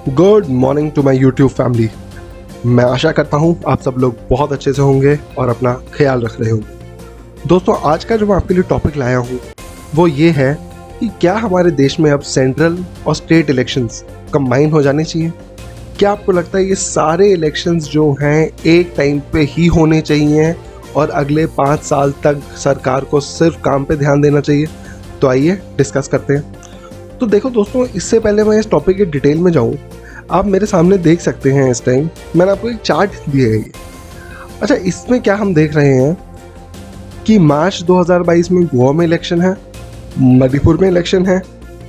Good morning to my YouTube family. मैं आशा करता हूँ आप सब लोग बहुत अच्छे से होंगे और अपना ख्याल रख रहे होंगे। दोस्तों, आज का जो मैं आपके लिए टॉपिक लाया हूँ वो ये है कि क्या हमारे देश में अब सेंट्रल और स्टेट इलेक्शंस कंबाइन हो जाने चाहिए। क्या आपको लगता है ये सारे इलेक्शंस जो हैं एक टाइम पे ही होने चाहिए और अगले 5 साल तक सरकार को सिर्फ काम पे ध्यान देना चाहिए? तो आइए डिस्कस करते हैं। तो देखो दोस्तों, इससे पहले मैं इस टॉपिक के डिटेल में जाऊँ, आप मेरे सामने देख सकते हैं इस टाइम मैंने आपको एक चार्ट दिया है ये। अच्छा, इसमें क्या हम देख रहे हैं कि मार्च 2022 में गोवा में इलेक्शन है, मणिपुर में इलेक्शन है,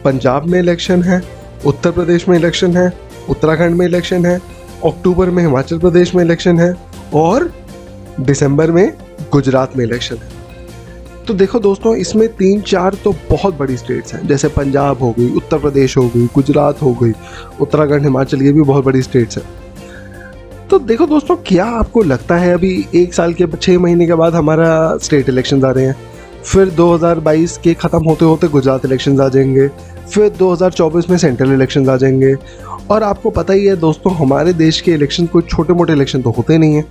पंजाब में इलेक्शन है, उत्तर प्रदेश में इलेक्शन है, उत्तराखंड में इलेक्शन है, अक्टूबर में हिमाचल प्रदेश में इलेक्शन है और दिसंबर में गुजरात में इलेक्शन है। तो देखो दोस्तों, इसमें 3-4 तो बहुत बड़ी स्टेट्स हैं, जैसे पंजाब हो गई, उत्तर प्रदेश हो गई, गुजरात हो गई, उत्तराखंड, हिमाचल, ये भी बहुत बड़ी स्टेट्स हैं। तो देखो दोस्तों, क्या आपको लगता है अभी 1 साल के 6 महीने के बाद हमारा स्टेट इलेक्शंस आ रहे हैं, फिर 2022 के ख़त्म होते होते गुजरात इलेक्शंस आ जाएंगे, फिर 2024 में सेंट्रल इलेक्शंस आ जाएंगे। और आपको पता ही है दोस्तों, हमारे देश के इलेक्शन कोई छोटे मोटे इलेक्शन तो होते नहीं हैं,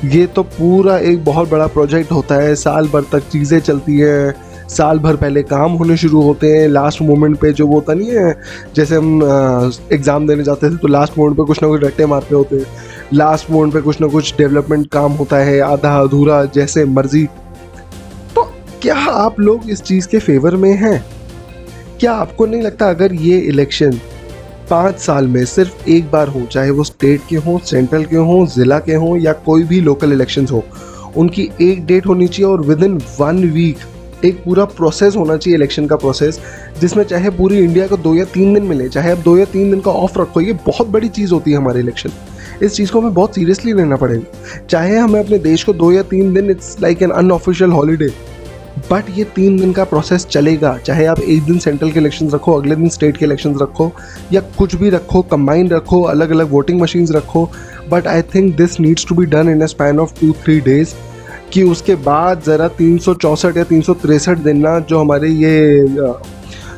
ये तो पूरा एक बहुत बड़ा प्रोजेक्ट होता है। साल भर तक चीज़ें चलती हैं, साल भर पहले काम होने शुरू होते हैं, लास्ट मोमेंट पे जो वो होता नहीं है, जैसे हम एग्ज़ाम देने जाते थे तो लास्ट मोमेंट पे कुछ ना कुछ रट्टे मारते होते हैं, लास्ट मोमेंट पे कुछ ना कुछ डेवलपमेंट काम होता है, आधा अधूरा, जैसे मर्जी। तो क्या आप लोग इस चीज़ के फेवर में हैं? क्या आपको नहीं लगता अगर ये इलेक्शन 5 साल में सिर्फ एक बार हो, चाहे वो स्टेट के हों, सेंट्रल के हों, ज़िला के हों या कोई भी लोकल इलेक्शंस हो, उनकी एक डेट होनी चाहिए और विद इन 1 वीक एक पूरा प्रोसेस होना चाहिए इलेक्शन का प्रोसेस, जिसमें चाहे पूरी इंडिया को 2 या 3 दिन मिले, चाहे आप 2 या 3 दिन का ऑफ रखो, ये बहुत बड़ी चीज़ होती है हमारे इलेक्शन। इस चीज़ को हमें बहुत सीरियसली लेना पड़ेगा। चाहे हमें अपने देश को 2 या 3 दिन, it's like an unofficial holiday, but ये 3 दिन का प्रोसेस चलेगा। चाहे आप एक दिन सेंट्रल के इलेक्शंस रखो, अगले दिन स्टेट के इलेक्शंस रखो, या कुछ भी रखो, कंबाइन रखो, अलग अलग वोटिंग मशीन्स रखो, but I think this needs to be done in a span of 2-3 days. कि उसके बाद ज़रा 364 या 363 दिन ना, जो हमारे ये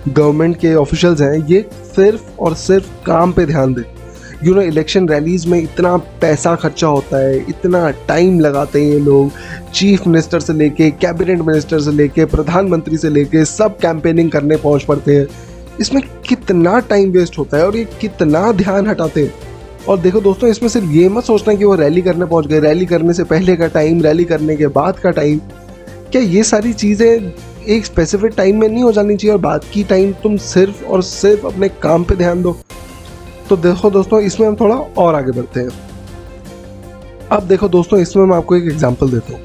गवर्नमेंट के ऑफिशियल्स हैं, ये सिर्फ और सिर्फ काम पे ध्यान दें। इलेक्शन रैलीज़ में इतना पैसा खर्चा होता है, इतना टाइम लगाते हैं ये लोग, चीफ मिनिस्टर से लेके, कैबिनेट मिनिस्टर से लेके, प्रधानमंत्री से लेके, सब कैंपेनिंग करने पहुंच पड़ते हैं। इसमें कितना टाइम वेस्ट होता है और ये कितना ध्यान हटाते हैं। और देखो दोस्तों, इसमें सिर्फ ये मत सोचना कि वो रैली करने पहुंच गए, रैली करने से पहले का टाइम, रैली करने के बाद का टाइम, क्या ये सारी चीज़ें एक स्पेसिफिक टाइम में नहीं हो जानी चाहिए और बाद की टाइम तुम सिर्फ और सिर्फ अपने काम पे ध्यान दो? तो देखो दोस्तों, इसमें हम थोड़ा और आगे बढ़ते हैं। अब देखो दोस्तों, इसमें मैं आपको एक एग्जांपल देता हूँ।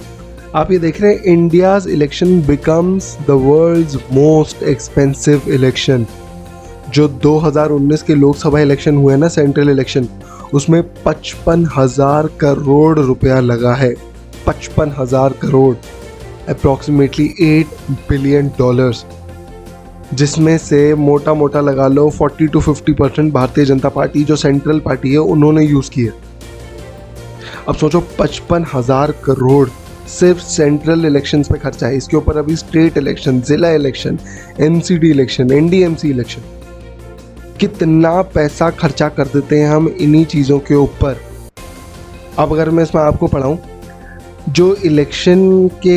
आप ये देख रहे हैं, India's election becomes the world's most expensive election. जो 2019 के लोकसभा इलेक्शन हुए ना, सेंट्रल इलेक्शन, उसमें 55,000 करोड़ रुपया लगा है। 55,000 करोड़, अप्रॉक्सीमेटली $8 बिलियन, जिसमें से मोटा मोटा लगा लो 40 to 50% भारतीय जनता पार्टी, जो सेंट्रल पार्टी है, उन्होंने यूज़ किया। अब सोचो, 55,000 करोड़ सिर्फ सेंट्रल इलेक्शंस पे खर्चा है। इसके ऊपर अभी स्टेट इलेक्शन, ज़िला election, MCD election, NDMC election, कितना पैसा खर्चा कर देते हैं हम इन्हीं चीज़ों के ऊपर। अब अगर मैं इसमें आपको पढ़ाऊँ, जो इलेक्शन के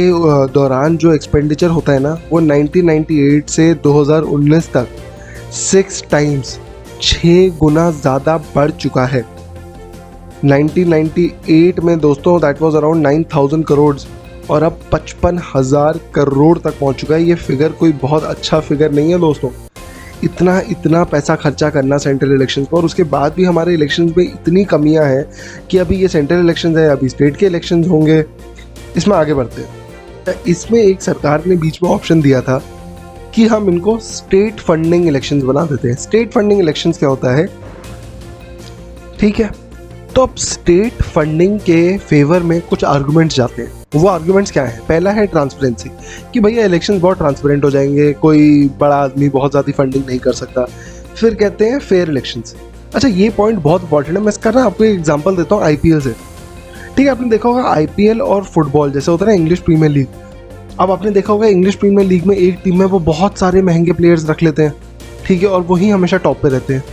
दौरान जो एक्सपेंडिचर होता है ना, वो 1998 से 2019 तक 6 टाइम्स, 6 गुना ज़्यादा बढ़ चुका है। 1998 में दोस्तों दैट वाज अराउंड 9,000 करोड़ और अब 55,000 करोड़ तक पहुंच चुका है। ये फिगर कोई बहुत अच्छा फिगर नहीं है दोस्तों, इतना पैसा खर्चा करना सेंट्रल इलेक्शंस पर, और उसके बाद भी हमारे इलेक्शंस में इतनी कमियां हैं कि अभी ये सेंट्रल इलेक्शंस है, अभी स्टेट के इलेक्शंस होंगे। इसमें आगे बढ़ते हैं। इसमें एक सरकार ने बीच में ऑप्शन दिया था कि हम इनको स्टेट फंडिंग इलेक्शंस बना देते हैं। स्टेट फंडिंग इलेक्शंस क्या होता है? ठीक है, तो अब स्टेट फंडिंग के फेवर में कुछ आर्गुमेंट्स जाते हैं। वो आर्गुमेंट्स क्या है? पहला है ट्रांसपेरेंसी, कि भैया इलेक्शंस बहुत ट्रांसपेरेंट हो जाएंगे, कोई बड़ा आदमी बहुत ज़्यादा फंडिंग नहीं कर सकता। फिर कहते हैं फेयर इलेक्शंस। अच्छा, ये पॉइंट बहुत इंपॉर्टेंट है। मैं इसका ना आपको एक एग्जांपल देता हूँ आईपीएल से। ठीक है, आपने देखा होगा आईपीएल और फुटबॉल जैसे होता है ना, इंग्लिश प्रीमियर लीग। अब आपने देखा होगा इंग्लिश प्रीमियर लीग में एक टीम में वो बहुत सारे महंगे प्लेयर्स रख लेते हैं, ठीक है, और वही हमेशा टॉप पे रहते हैं।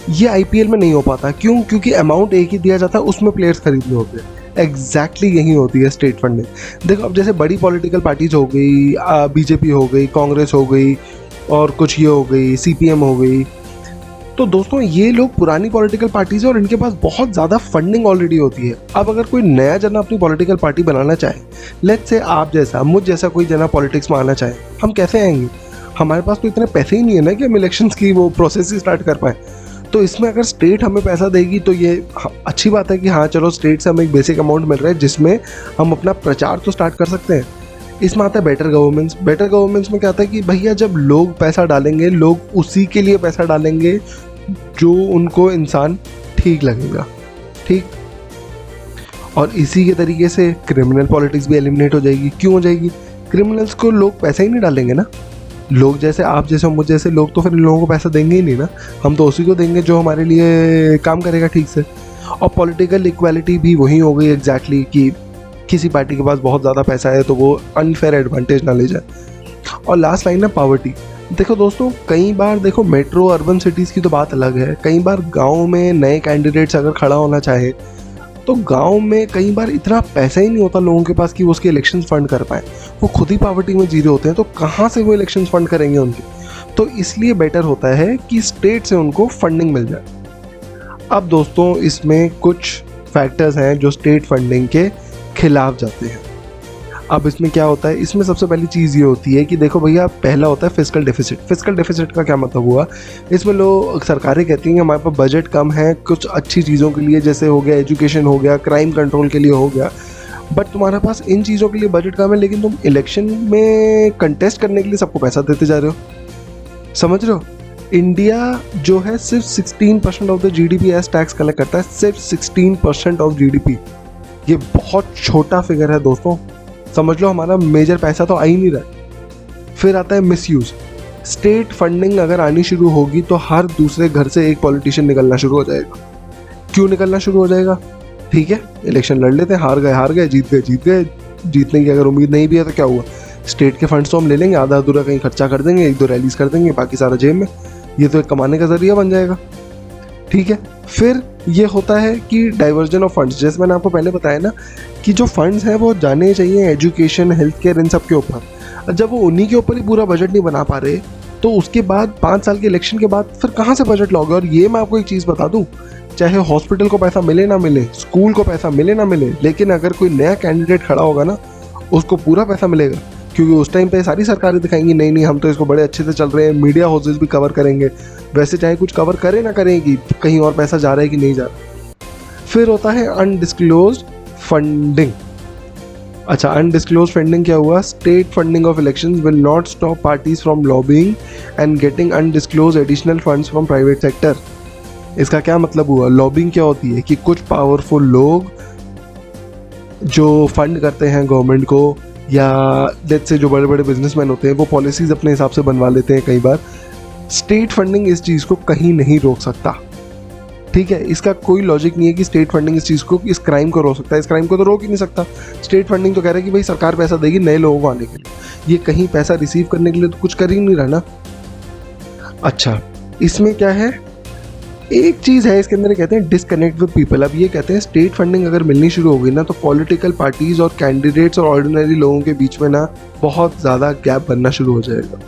ये आईपीएल में नहीं हो पाता। क्यों? क्योंकि अमाउंट एक ही दिया जाता है, उसमें प्लेयर्स खरीदने होते हैं। एग्जैक्टली यही होती है स्टेट फंडिंग। देखो अब जैसे बड़ी पॉलिटिकल पार्टीज हो गई, बीजेपी हो गई, कांग्रेस हो गई, और कुछ ये हो गई, सीपीएम हो गई, तो दोस्तों ये लोग पुरानी पॉलिटिकल पार्टीज है और इनके पास बहुत ज़्यादा फंडिंग ऑलरेडी होती है। अब अगर कोई नया जना अपनी पॉलिटिकल पार्टी बनाना चाहे, लेट्स से आप जैसा, मुझ जैसा कोई जना पॉलिटिक्स में आना चाहे, हम कैसे आएंगे? हमारे पास तो इतने पैसे ही नहीं है ना कि हम इलेक्शंस की वो प्रोसेस ही स्टार्ट कर पाए। तो इसमें अगर स्टेट हमें पैसा देगी तो ये अच्छी बात है कि हाँ चलो स्टेट से हमें एक बेसिक अमाउंट मिल रहा है जिसमें हम अपना प्रचार तो स्टार्ट कर सकते हैं। इसमें आता है बेटर गवर्नेंस। बेटर गवर्नेंस में क्या आता है कि भैया जब लोग पैसा डालेंगे, लोग उसी के लिए पैसा डालेंगे जो उनको इंसान ठीक लगेगा, ठीक। और इसी के तरीके से क्रिमिनल पॉलिटिक्स भी एलिमिनेट हो जाएगी। क्यों हो जाएगी? क्रिमिनल्स को लोग पैसा ही नहीं डालेंगे ना। लोग जैसे आप जैसे मुझ जैसे लोग तो फिर इन लोगों को पैसा देंगे ही नहीं ना। हम तो उसी को देंगे जो हमारे लिए काम करेगा ठीक से। और पॉलिटिकल इक्वालिटी भी वही हो गई एग्जैक्टली कि किसी पार्टी के पास बहुत ज़्यादा पैसा है तो वो अनफेयर एडवांटेज ना ले जाए। और लास्ट लाइन है पावर्टी। देखो दोस्तों, कई बार देखो मेट्रो अर्बन सिटीज़ की तो बात अलग है, कई बार गांव में नए कैंडिडेट्स अगर खड़ा होना चाहे तो गांव में कई बार इतना पैसा ही नहीं होता लोगों के पास कि वो उसके इलेक्शन फंड कर पाए। वो खुद ही पॉवर्टी में जी रहे होते हैं, तो कहाँ से वो इलेक्शन फंड करेंगे उनके? तो इसलिए बेटर होता है कि स्टेट से उनको फंडिंग मिल जाए। अब दोस्तों इसमें कुछ फैक्टर्स हैं जो स्टेट फंडिंग के खिलाफ जाते हैं। अब इसमें क्या होता है? इसमें सबसे पहली चीज़ ये होती है कि देखो भैया, पहला होता है फिस्कल डेफिसिट। फिस्कल डेफिसिट का क्या मतलब हुआ? इसमें लोग सरकारें कहती हैं कि हमारे पास बजट कम है कुछ अच्छी चीज़ों के लिए, जैसे हो गया एजुकेशन, हो गया क्राइम कंट्रोल के लिए, हो गया, बट तुम्हारे पास इन चीज़ों के लिए बजट कम है, लेकिन तुम इलेक्शन में कंटेस्ट करने के लिए सबको पैसा देते जा रहे हो। समझ रहे हो? इंडिया जो है सिर्फ 16% of the GDP as tax collect करता है, सिर्फ 16% ऑफ जीडीपी। ये बहुत छोटा फिगर है दोस्तों, समझ लो हमारा मेजर पैसा तो आ ही नहीं रहा। फिर आता है मिसयूज। स्टेट फंडिंग अगर आनी शुरू होगी तो हर दूसरे घर से एक पॉलिटिशियन निकलना शुरू हो जाएगा। क्यों निकलना शुरू हो जाएगा? ठीक है, इलेक्शन लड़ लेते हैं, हार गए, जीत गए। जीतने की अगर उम्मीद नहीं भी है तो क्या हुआ? स्टेट के फंड्स तो हम ले लेंगे, आधा अधूरा कहीं खर्चा कर देंगे, 1-2 रैलीज कर देंगे, बाकी सारा जेब में। ये तो एक कमाने का जरिया बन जाएगा। ठीक है, फिर ये होता है कि डाइवर्जन ऑफ फंड्स। जैसे मैंने आपको पहले बताया ना कि जो फंड्स हैं वो जाने चाहिए एजुकेशन, हेल्थ केयर, इन सब के ऊपर। जब वो उन्हीं के ऊपर ही पूरा बजट नहीं बना पा रहे तो उसके बाद 5 साल के इलेक्शन के बाद फिर कहाँ से बजट लाओगे? और ये मैं आपको एक चीज़ बता दूँ, चाहे हॉस्पिटल को पैसा मिले ना मिले, स्कूल को पैसा मिले ना मिले, लेकिन अगर कोई नया कैंडिडेट खड़ा होगा ना उसको पूरा पैसा मिलेगा। क्योंकि उस टाइम पे सारी सरकारें दिखाएंगी नहीं नहीं हम तो इसको बड़े अच्छे से चल रहे हैं, मीडिया हाउसेज भी कवर करेंगे, वैसे चाहे कुछ कवर करे ना करें कि कहीं और पैसा जा रहा है कि नहीं जा रहा। फिर होता है अनडिस्क्लोज्ड फंडिंग। अच्छा, अनडिस्क्लोज्ड फंडिंग क्या हुआ? State funding of elections will not stop parties from lobbying and getting undisclosed additional funds from private sector. इसका क्या मतलब हुआ? लॉबिंग क्या होती है कि कुछ पावरफुल लोग जो फंड करते हैं गवर्नमेंट को, या लेट्स से जो बड़े बड़े बिजनेसमैन होते हैं वो पॉलिसीज़ अपने हिसाब से बनवा लेते हैं कई बार। स्टेट फंडिंग इस चीज़ को कहीं नहीं रोक सकता। ठीक है, इसका कोई लॉजिक नहीं है कि स्टेट फंडिंग इस चीज़ को, इस क्राइम को रोक सकता है। इस क्राइम को तो रोक ही नहीं सकता। स्टेट फंडिंग तो कह रहा है कि भाई सरकार पैसा देगी नए लोगों को आने के लिए, ये कहीं पैसा रिसीव करने के लिए तो कुछ कर ही नहीं रहा ना। अच्छा, इसमें क्या है, एक चीज़ है इसके अंदर, कहते हैं डिसकनेक्ट विद पीपल। अब ये कहते हैं स्टेट फंडिंग अगर मिलनी शुरू हो गई ना तो पॉलिटिकल पार्टीज और कैंडिडेट्स और ऑर्डिनरी लोगों के बीच में ना बहुत ज़्यादा गैप बनना शुरू हो जाएगा।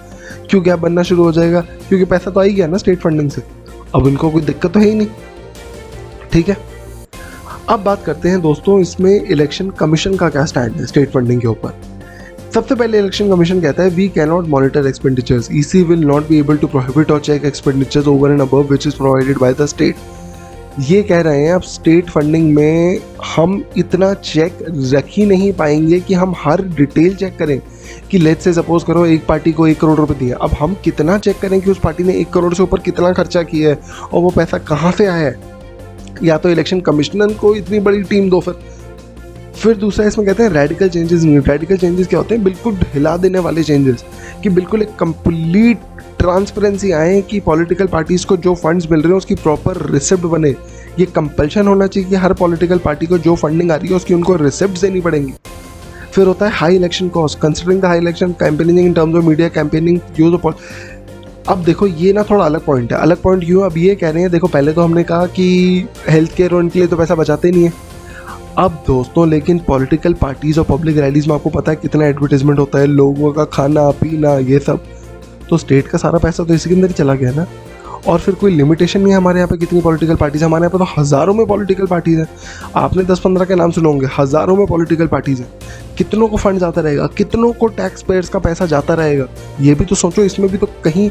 क्यों गैप बनना शुरू हो जाएगा? क्योंकि पैसा तो आ ही गया ना स्टेट फंडिंग से, अब इनको कोई दिक्कत तो है ही नहीं। ठीक है, अब बात करते हैं दोस्तों इसमें इलेक्शन कमीशन का क्या स्टैंड है स्टेट फंडिंग के ऊपर। सबसे पहले इलेक्शन कमीशन कहता है we can not monitor expenditures, EC will not be able to prohibit और check expenditures over and above which is provided by the state. ये कह रहे हैं अब स्टेट फंडिंग में हम इतना चेक रख ही नहीं पाएंगे कि हम हर डिटेल चेक करें कि लेट्स से सपोज करो एक पार्टी को 1 करोड़ रुपए दिया, अब हम कितना चेक करें कि उस पार्टी ने 1 करोड़ से ऊपर कितना खर्चा किया है और वो पैसा कहाँ से आया है? या तो इलेक्शन कमिश्नर को इतनी बड़ी टीम दो। फिर दूसरा इसमें कहते हैं रेडिकल चेंजेस। रेडिकल चेंजेस क्या होते हैं? बिल्कुल हिला देने वाले चेंजेस, कि बिल्कुल एक कंप्लीट ट्रांसपेरेंसी आए कि पॉलिटिकल पार्टीज को जो फंड्स मिल रहे हैं उसकी प्रॉपर रिसिप्ट बने। ये कंपल्शन होना चाहिए कि हर पॉलिटिकल पार्टी को जो फंडिंग आ रही है उसकी उनको रिसिप्ट देनी पड़ेंगी। फिर होता है high election cost, considering the high election campaigning in terms of media campaigning use of. अब देखो ये ना थोड़ा अलग पॉइंट है। अलग पॉइंट क्यों? अब ये कह रहे हैं, देखो पहले तो हमने कहा कि हेल्थ केयर और उनके लिए तो पैसा बचाते नहीं है। अब दोस्तों लेकिन पॉलिटिकल पार्टीज और पब्लिक रैलीज में आपको पता है कितना एडवर्टाइजमेंट होता है, लोगों का खाना पीना ये सब, तो स्टेट का सारा पैसा तो इसी के अंदर ही चला गया ना। और फिर कोई लिमिटेशन नहीं है हमारे यहाँ पे कितनी पॉलिटिकल पार्टीज है। हमारे यहाँ पे तो हज़ारों में पॉलिटिकल पार्टीज हैं। आपने 10-15 के नाम सुने होंगे, हज़ारों में पॉलिटिकल पार्टीज हैं। कितनों को फंड जाता रहेगा, कितनों को टैक्स पेयर्स का पैसा जाता रहेगा, ये भी तो सोचो। इसमें भी तो कहीं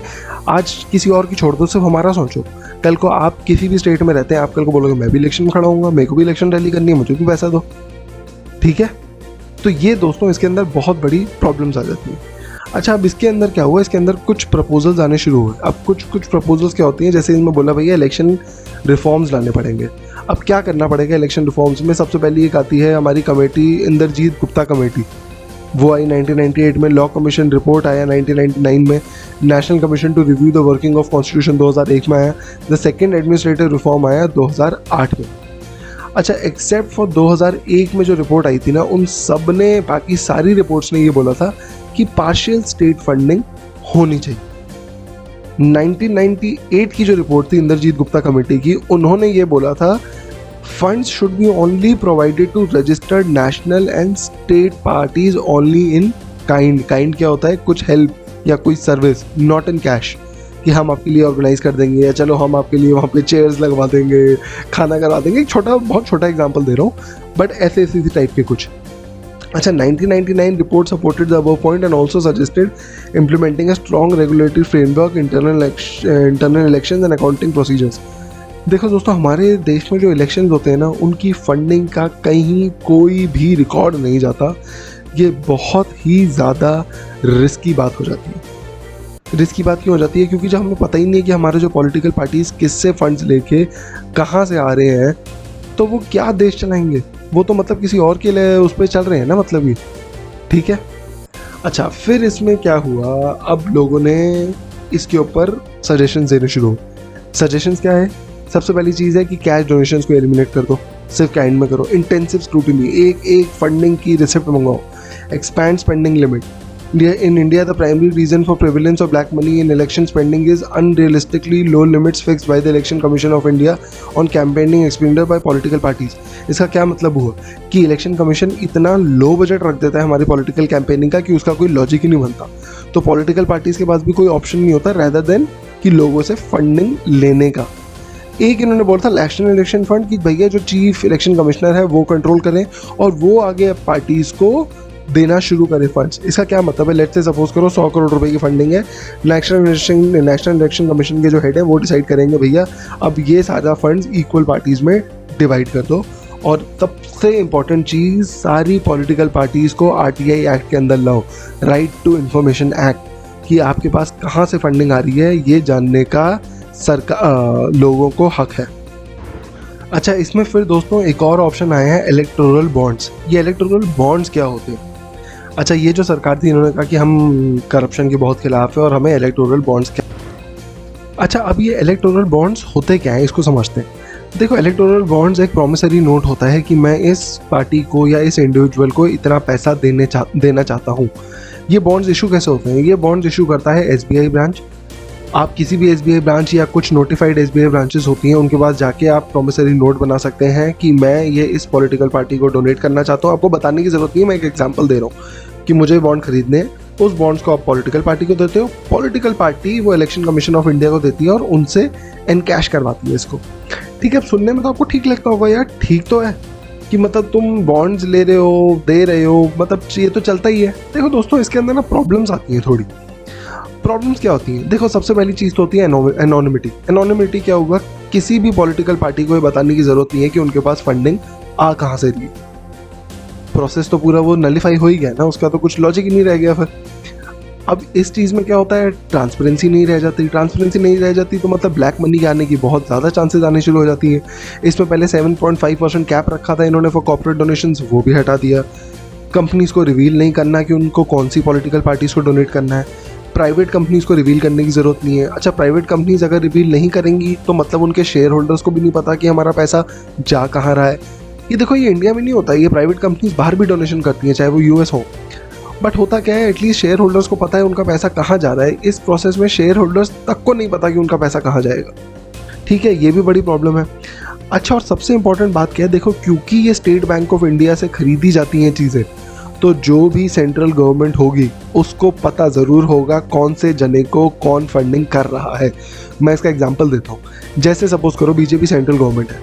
आज किसी और की छोड़ दो, सिर्फ हमारा सोचो। कल को आप किसी भी स्टेट में रहते हैं, आप कल को बोलोगे मैं भी इलेक्शन में खड़ा हूँगा, मेरे को भी इलेक्शन रैली करनी है, मुझे भी पैसा दो, ठीक है। तो ये दोस्तों इसके अंदर बहुत बड़ी प्रॉब्लम्स आ जाती हैं। अच्छा, अब इसके अंदर क्या हुआ, इसके अंदर कुछ प्रपोजल्स आने शुरू हुए। अब कुछ प्रपोजल्स क्या होती हैं, जैसे इनमें बोला भैया इलेक्शन रिफॉर्म्स लाने पड़ेंगे। अब क्या करना पड़ेगा इलेक्शन रिफॉर्म्स में? सबसे पहले एक आती है हमारी कमेटी, इंद्रजीत गुप्ता कमेटी, वो आई 1998 में। लॉ कमीशन रिपोर्ट आया 1999 में। National commission to review the working of constitution 2001 में आया। द सेकेंड एडमिनिस्ट्रेटिव रिफॉर्म आया 2008 में। अच्छा, एक्सेप्ट फॉर 2001 में जो रिपोर्ट आई थी ना, उन सब ने, बाकी सारी रिपोर्ट्स ने ये बोला था कि पार्शियल स्टेट फंडिंग होनी चाहिए। 1998 की जो रिपोर्ट थी इंद्रजीत गुप्ता कमेटी की, उन्होंने ये बोला था funds should be only provided to registered national and state parties only in kind. Kind क्या होता है? कुछ हेल्प या कोई सर्विस, नॉट इन कैश, कि हम आपके लिए ऑर्गेनाइज कर देंगे, या चलो हम आपके लिए वहाँ पे चेयर्स लगवा देंगे, खाना करवा देंगे। एक छोटा, बहुत छोटा एग्जांपल दे रहा हूँ, बट ऐसे इसी टाइप के कुछ। अच्छा, 1999 report supported the above point and also suggested implementing a strong regulatory framework, internal elections and accounting procedures। देखो दोस्तों, हमारे देश में जो इलेक्शंस होते हैं ना, उनकी फंडिंग का कहीं कोई भी रिकॉर्ड नहीं जाता। ये बहुत ही ज़्यादा रिस्की बात हो जाती है। रिस्की बात क्यों हो जाती है? क्योंकि जब हमें पता ही नहीं है कि हमारे जो पॉलिटिकल पार्टीज़ किससे फंड्स लेके कहाँ से आ रहे हैं, तो वो क्या देश चलाएंगे? वो तो मतलब किसी और के लिए उस पर चल रहे हैं ना, मतलब ये, ठीक है। अच्छा, फिर इसमें क्या हुआ, अब लोगों ने इसके ऊपर सजेशंस देने शुरू हो। सजेशंस क्या है? सबसे पहली चीज़ है कि कैश डोनेशंस को एलिमिनेट कर दो, सिर्फ काइंड में करो। इंटेंसिव स्क्रूटिनी, एक फंडिंग की रिसिप्ट मंगाओ। Expand spending limit. In India, the primary reason for prevalence of black money in election spending is unrealistically low limits fixed by the Election Commission of India on campaigning expenditure by political parties। इसका क्या मतलब हुआ कि election commission इतना low budget रख देता है हमारी पॉलिटिकल कैंपेनिंग का कि उसका कोई लॉजिक ही नहीं बनता। तो पॉलिटिकल पार्टीज के पास भी कोई ऑप्शन नहीं होता रैदर देन कि लोगों से फंडिंग लेने का। एक इन्होंने बोला था नेशनल इलेक्शन फंड, कि भैया जो चीफ इलेक्शन कमिश्नर है वो कंट्रोल करें और वो आगे पार्टीज को देना शुरू करे फंड्स। इसका क्या मतलब है? लेट्स से सपोज करो 100 करोड़ रुपए की फंडिंग है, नेशनल इलेक्शन कमीशन के जो हेड है वो डिसाइड करेंगे भैया अब ये सारा फंड्स इक्वल पार्टीज में डिवाइड कर दो। और सबसे इम्पॉर्टेंट चीज़, सारी पॉलिटिकल पार्टीज़ को RTI एक्ट के अंदर लाओ, राइट टू इन्फॉर्मेशन एक्ट, कि आपके पास कहाँ से फंडिंग आ रही है ये जानने का सरकार लोगों को हक है। अच्छा, इसमें फिर दोस्तों एक और ऑप्शन आया है इलेक्टोरल बॉन्ड्स। ये इलेक्टोरल बॉन्ड्स क्या होते हैं? अच्छा, ये जो सरकार थी इन्होंने कहा कि हम करप्शन के बहुत खिलाफ है और हमें इलेक्टोरल बॉन्ड्स क्या। अच्छा, अब ये इलेक्टोरल बॉन्ड्स होते क्या हैं, इसको समझते हैं। देखो, इलेक्टोरल बॉन्ड्स एक प्रॉमिसरी नोट होता है कि मैं इस पार्टी को या इस इंडिविजुअल को इतना पैसा देना चाहता हूँ। ये बॉन्ड्स इशू कैसे होते हैं? ये बॉन्ड्स इशू करता है SBI ब्रांच। आप किसी भी SBI ब्रांच या कुछ नोटिफाइड SBI ब्रांचेस होती हैं, उनके पास जाके आप प्रॉमिसरी नोट बना सकते हैं कि मैं ये इस पॉलिटिकल पार्टी को डोनेट करना चाहता हूँ। आपको बताने की ज़रूरत नहीं है, मैं एक एग्जांपल दे रहा हूँ कि मुझे बॉन्ड खरीदने हैं। उस बॉन्ड्स को आप पॉलिटिकल पार्टी को देते हो, पॉलिटिकल पार्टी वो इलेक्शन कमीशन ऑफ इंडिया को देती है और उनसे एनकैश करवाती है इसको। ठीक है, अब सुनने में तो आपको ठीक लगता होगा, यार ठीक तो है कि मतलब तुम बॉन्ड्स ले रहे हो, दे रहे हो, मतलब ये तो चलता ही है। देखो दोस्तों, इसके अंदर ना प्रॉब्लम्स आती हैं थोड़ी। प्रॉब्लम्स क्या होती हैं? देखो, सबसे पहली चीज़ तो होती है एनोनिमिटी। एनोनिमिटी क्या होगा? किसी भी पॉलिटिकल पार्टी को ये बताने की ज़रूरत नहीं है कि उनके पास फंडिंग आ कहाँ से रही। प्रोसेस तो पूरा वो नलीफाई हो ही गया ना, उसका तो कुछ लॉजिक ही नहीं रह गया फिर। अब इस चीज़ में क्या होता है? ट्रांसपेरेंसी नहीं रह जाती। ट्रांसपेरेंसी नहीं रह जाती तो मतलब ब्लैक मनी के आने की बहुत ज़्यादा चांसेस आने शुरू हो जाती हैं। इसमें पहले 7.5% कैप रखा था इन्होंने फॉर कॉर्पोरेट डोनेशंस, वो भी हटा दिया। कंपनीज़ को रिवील नहीं करना कि उनको कौन सी पॉलिटिकल पार्टीज़ को डोनेट करना है। प्राइवेट कंपनीज़ को रिवील करने की ज़रूरत नहीं है। अच्छा, प्राइवेट कंपनीज़ अगर रिवील नहीं करेंगी तो मतलब उनके शेयर होल्डर्स को भी नहीं पता कि हमारा पैसा जा कहाँ रहा है। ये देखो, ये इंडिया में नहीं होता, ये प्राइवेट कंपनीज बाहर भी डोनेशन करती हैं, चाहे वो US हो। बट होता क्या है, एटलीस्ट शेयर होल्डर्स को पता है उनका पैसा कहाँ जा रहा है। इस प्रोसेस में शेयर होल्डर्स तक को नहीं पता कि उनका पैसा कहाँ जाएगा। ठीक है, ये भी बड़ी प्रॉब्लम है। अच्छा, और सबसे इंपॉर्टेंट बात क्या है, देखो क्योंकि ये स्टेट बैंक ऑफ इंडिया से खरीदी जाती हैं चीज़ें, तो जो भी सेंट्रल गवर्नमेंट होगी उसको पता ज़रूर होगा कौन से जने को कौन फंडिंग कर रहा है। मैं इसका एग्जांपल देता हूँ। जैसे सपोज करो बीजेपी सेंट्रल गवर्नमेंट है,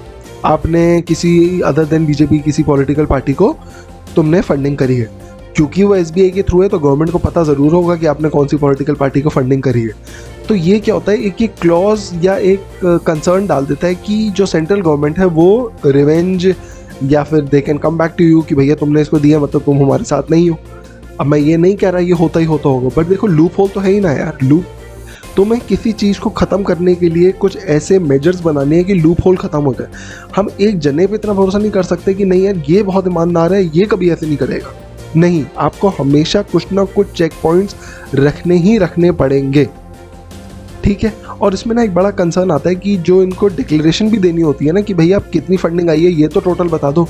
आपने किसी अदर देन बीजेपी किसी पॉलिटिकल पार्टी को तुमने फंडिंग करी है, क्योंकि वो एसबीआई के थ्रू है तो गवर्नमेंट को पता ज़रूर होगा कि आपने कौन सी पॉलिटिकल पार्टी को फंडिंग करी है। तो ये क्या होता है, एक क्लॉज या एक कंसर्न डाल देता है कि जो सेंट्रल गवर्नमेंट है वो रिवेंज या फिर they can come back to you कि भैया तुमने इसको दिया मतलब तुम हमारे साथ नहीं हो। अब मैं ये नहीं कह रहा ये होता ही होता होगा, बट देखो लूप होल तो है ही ना यार। लूप तुम्हें किसी चीज़ को ख़त्म करने के लिए कुछ ऐसे मेजर्स बनाने हैं कि लूप होल ख़त्म हो जाए। हम एक जने पे इतना भरोसा नहीं कर सकते कि नहीं यार ये बहुत ईमानदार है, ये कभी ऐसे नहीं करेगा। नहीं, आपको हमेशा कुछ ना कुछ चेक पॉइंट्स रखने ही रखने पड़ेंगे। ठीक है, और इसमें ना एक बड़ा कंसर्न आता है कि जो इनको डिक्लेरेशन भी देनी होती है ना कि भैया आप कितनी फंडिंग आई है ये तो टोटल बता दो,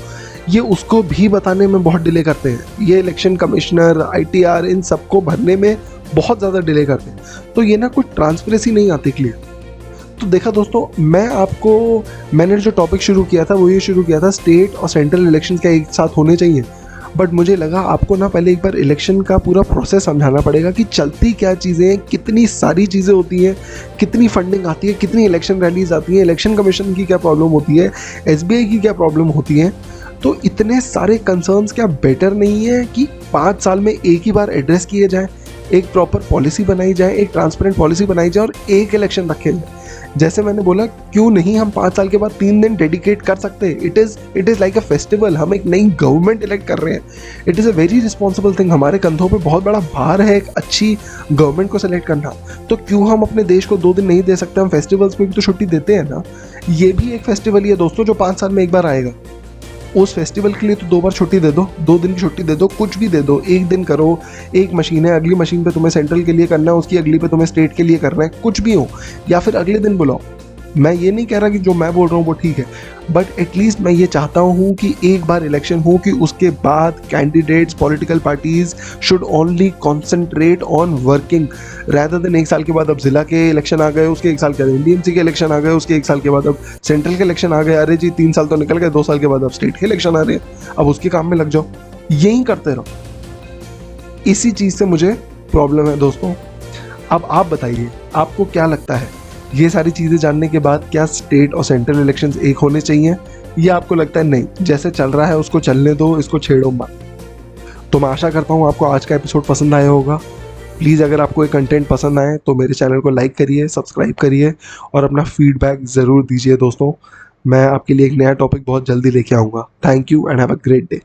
ये उसको भी बताने में बहुत डिले करते हैं। ये इलेक्शन कमिश्नर, आईटीआर, इन सबको भरने में बहुत ज़्यादा डिले करते हैं। तो ये ना कुछ ट्रांसपेरेंसी नहीं आती क्लियर। तो देखा दोस्तों, मैंने जो टॉपिक शुरू किया था वो ये शुरू किया था स्टेट और सेंट्रल इलेक्शन क्या एक साथ होने चाहिए। बट मुझे लगा आपको ना पहले एक बार इलेक्शन का पूरा प्रोसेस समझाना पड़ेगा कि चलती क्या चीज़ें हैं, कितनी सारी चीज़ें होती हैं, कितनी फंडिंग आती है, कितनी इलेक्शन रैलीज आती हैं, इलेक्शन कमीशन की क्या प्रॉब्लम होती है, एसबीआई की क्या प्रॉब्लम होती है। तो इतने सारे कंसर्न्स क्या बेटर नहीं है कि 5 साल में एक ही बार एड्रेस किए जाए, एक प्रॉपर पॉलिसी बनाई जाए, एक ट्रांसपेरेंट पॉलिसी बनाई जाए और एक इलेक्शन रखे जाए। जैसे मैंने बोला, क्यों नहीं हम 5 साल के बाद 3 दिन डेडिकेट कर सकते हैं। It is like a festival. हम एक नई गवर्नमेंट इलेक्ट कर रहे हैं। It is a very responsible thing. हमारे कंधों पे बहुत बड़ा भार है एक अच्छी गवर्नमेंट को सेलेक्ट करना। तो क्यों हम अपने देश को 2 दिन नहीं दे सकते? हम फेस्टिवल्स में भी तो छुट्टी देते हैं ना। ये भी एक फेस्टिवल ही है दोस्तों जो 5 साल में एक बार आएगा। उस फेस्टिवल के लिए तो 2 बार छुट्टी दे दो, 2 दिन की छुट्टी दे दो, कुछ भी दे दो। एक दिन करो, एक मशीन है, अगली मशीन पे तुम्हें सेंट्रल के लिए करना है, उसकी अगली पे तुम्हें स्टेट के लिए करना है, कुछ भी हो, या फिर अगले दिन बुलाओ। मैं ये नहीं कह रहा कि जो मैं बोल रहा हूँ वो ठीक है, बट एटलीस्ट मैं ये चाहता हूँ कि एक बार इलेक्शन हो कि उसके बाद candidates, political parties should only concentrate on working rather than 1 साल के बाद अब जिला के इलेक्शन आ गए, उसके 1 साल के बाद डीएमसी के इलेक्शन आ गए, उसके 1 साल के बाद अब सेंट्रल के इलेक्शन आ गए। अरे जी 3 साल तो निकल गए, 2 साल के बाद अब स्टेट के इलेक्शन आ रहे हैं, अब उसके काम में लग जाओ। यही करते रहो। इसी चीज़ से मुझे प्रॉब्लम है दोस्तों। अब आप बताइए, आपको क्या लगता है? ये सारी चीज़ें जानने के बाद क्या स्टेट और सेंट्रल इलेक्शंस एक होने चाहिए, या आपको लगता है नहीं जैसे चल रहा है उसको चलने दो, इसको छेड़ो मत? तो मैं आशा करता हूँ आपको आज का एपिसोड पसंद आया होगा। प्लीज़ अगर आपको ये कंटेंट पसंद आए तो मेरे चैनल को लाइक करिए, सब्सक्राइब करिए और अपना फीडबैक ज़रूर दीजिए दोस्तों। मैं आपके लिए एक नया टॉपिक बहुत जल्दी लेके आऊँगा। Thank you and have a great day.